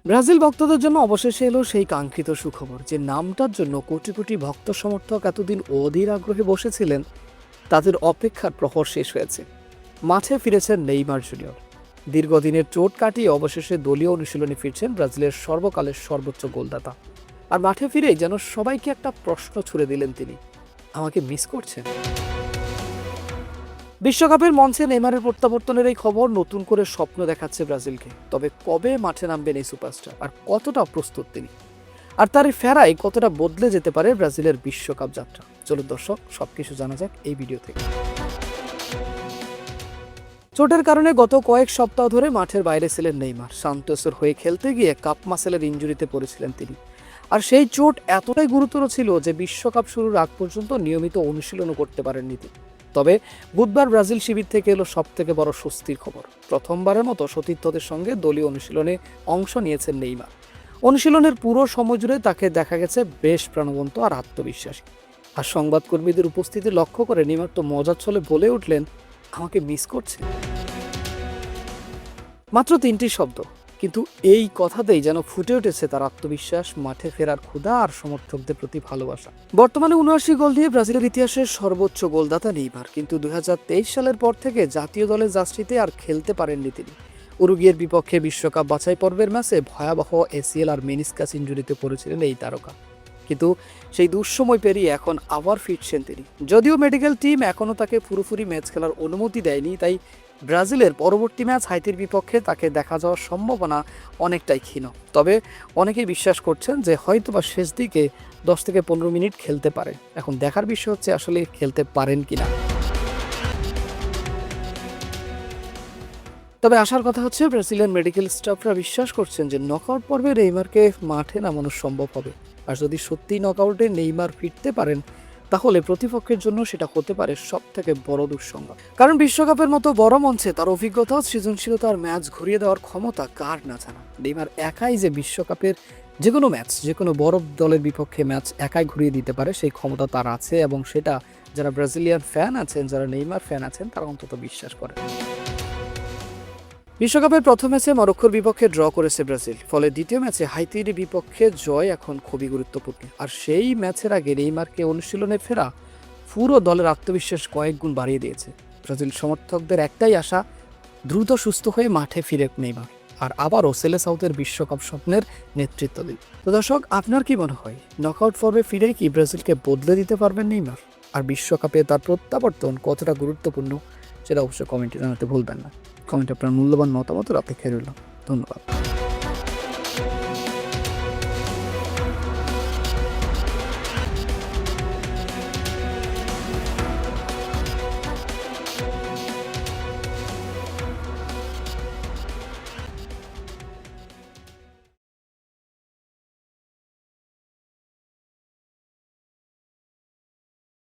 Brazil ভক্তদের জন্য অবশেষে এলো সেই কাঙ্ক্ষিত সুখবর, যে নামটার জন্য কোটি কোটি ভক্ত সমর্থক এতদিন অধীর আগ্রহে বসেছিলেন, তাদের অপেক্ষার প্রহর শেষ হয়েছে। মাঠে ফিরেছেন নেইমার জুনিয়র। দীর্ঘদিনের চোট কাটিয়ে অবশেষে দলীয় অনুশীলনে ফিরছেন ব্রাজিলের সর্বকালের সর্বোচ্চ গোলদাতা। আর মাঠে ফিরেই যেন সবাইকে একটা প্রশ্ন ছুড়ে দিলেন তিনি, আমাকে মিস করছেন? বিশ্বকাপের মঞ্চে নেইমারের প্রত্যাবর্তনের এই খবর নতুন করে স্বপ্ন দেখাচ্ছে ব্রাজিলকে। তবে কবে মাঠে নামবেন এই সুপারস্টার, আর কতটা প্রস্তুত তিনি, আর তার এই ফেরাই কতটা বদলে যেতে পারে ব্রাজিলের বিশ্বকাপ যাত্রা? চলুন দর্শক, সবকিছু জানা যাক এই ভিডিও থেকে। চোটের কারণে গত কয়েক সপ্তাহ ধরে মাঠের বাইরে ছিলেন নেইমার। সান্তোসের হয়ে খেলতে গিয়ে কাপ মাসেলের ইনজুরিতে পড়েছিলেন তিনি। আর সেই চোট এতটাই গুরুতর ছিল যে বিশ্বকাপ শুরুর আগ পর্যন্ত নিয়মিত অনুশীলনও করতে পারেননি তিনি। তবে বুধবার ব্রাজিল শিবির থেকে এলো সবথেকে বড় স্বস্তির খবর। প্রথমবারের মতো সতীর্থদের সঙ্গে দলীয় অনুশীলনে অংশ নিয়েছেন নেইমার। অনুশীলনের পুরো সময় জুড়ে তাকে দেখা গেছে বেশ প্রাণবন্ত আর আত্মবিশ্বাসী। আর সংবাদকর্মীদের উপস্থিতি লক্ষ্য করে নেইমার তো মজার ছলে বলে উঠলেন, আমাকে মিস করছে। মাত্র 3টি শব্দ, কিন্তু এই কথাতেই যেন ফুটে উঠেছে তার আত্মবিশ্বাস, মাঠে ফেরার ক্ষুধা আর সমর্থকদের প্রতি ভালোবাসা। বর্তমানে 79 গোল দিয়ে ব্রাজিলের ইতিহাসের সর্বোচ্চ গোলদাতা নেইমার, কিন্তু 2023 সালের পর থেকে জাতীয় দলের জার্সিতে আর খেলতে পারেননি তিনি। উরুগুয়ের বিপক্ষে বিশ্বকাপ বাছাই পর্বের ম্যাচে ভয়াবহ এসিএল আর মেনিসকাস ইনজুরিতে পড়েছিলেন এই তারকা। কিন্তু সেই দুঃসময় পেরিয়ে এখন আবার ফিরছেন তিনি। যদিও মেডিকেল টিম এখনও তাকে পুরোপুরি ম্যাচ খেলার অনুমতি দেয়নি, তাই ব্রাজিলের পরবর্তী ম্যাচ হাইতির বিপক্ষে তাকে দেখা যাওয়ার সম্ভাবনা অনেকটাই ক্ষীণ। তবে অনেকেই বিশ্বাস করছেন যে হয়তোবা শেষ দিকে 10 থেকে 15 মিনিট খেলতে পারে। এখন দেখার বিষয় হচ্ছে আসলে খেলতে পারেন কিনা। তবে আসার কথা হচ্ছে, ব্রাজিলিয়ান মেডিকেল স্টাফরা বিশ্বাস করছেন যে নকআউট পর্বে নেইমারকে মাঠে নামানো সম্ভব হবে। আর যদি সত্যি নকআউটে নেইমার ফিরতে পারেন, তাহলে প্রতিপক্ষের জন্য সেটা হতে পারে সব থেকে বড় দুঃসংবাদ। কারণ বিশ্বকাপের মতো বড় মঞ্চে তার অভিজ্ঞতা, সৃজনশীলতা আর ম্যাচ ঘুরিয়ে দেওয়ার ক্ষমতা কার না জানা। নেইমার একাই যে বিশ্বকাপের যে কোনো ম্যাচ, যে কোনো বড় দলের বিপক্ষে ম্যাচ একাই ঘুরিয়ে দিতে পারে, সেই ক্ষমতা তার আছে। এবং সেটা যারা ব্রাজিলিয়ান ফ্যান আছেন, যারা নেইমার ফ্যান আছেন, তারা অন্তত বিশ্বাস করে। বিশ্বকাপের প্রথম ম্যাচে মরক্কোর বিপক্ষে ড্র করেছে ব্রাজিল, ফলে দ্বিতীয় ম্যাচে হাইতির বিপক্ষে জয় এখন খুবই গুরুত্বপূর্ণ। আর সেই ম্যাচের আগে নেইমারকে অনুশীলনে ফেরা পুরো দলের আত্মবিশ্বাস কয়েক গুণ বাড়িয়ে দিয়েছে। ব্রাজিল সমর্থকদের একটাই আশা, দ্রুত সুস্থ হয়ে মাঠে ফিরে নেইমার আর আবারও সেলেসাউথের বিশ্বকাপ স্বপ্নের নেতৃত্ব দিন। তো দর্শক, আপনার কি মনে হয়, নকআউট পর্বে ফিরে কি ব্রাজিলকে বদলে দিতে পারবেন নেইমার? আর বিশ্বকাপে তার প্রত্যাবর্তন কতটা গুরুত্বপূর্ণ, সেটা অবশ্যই কমেন্টে জানাতে ভুলবেন না। কমেন্টে আপনার মূল্যবান মতামতের অপেক্ষায় রইল। ধন্যবাদ।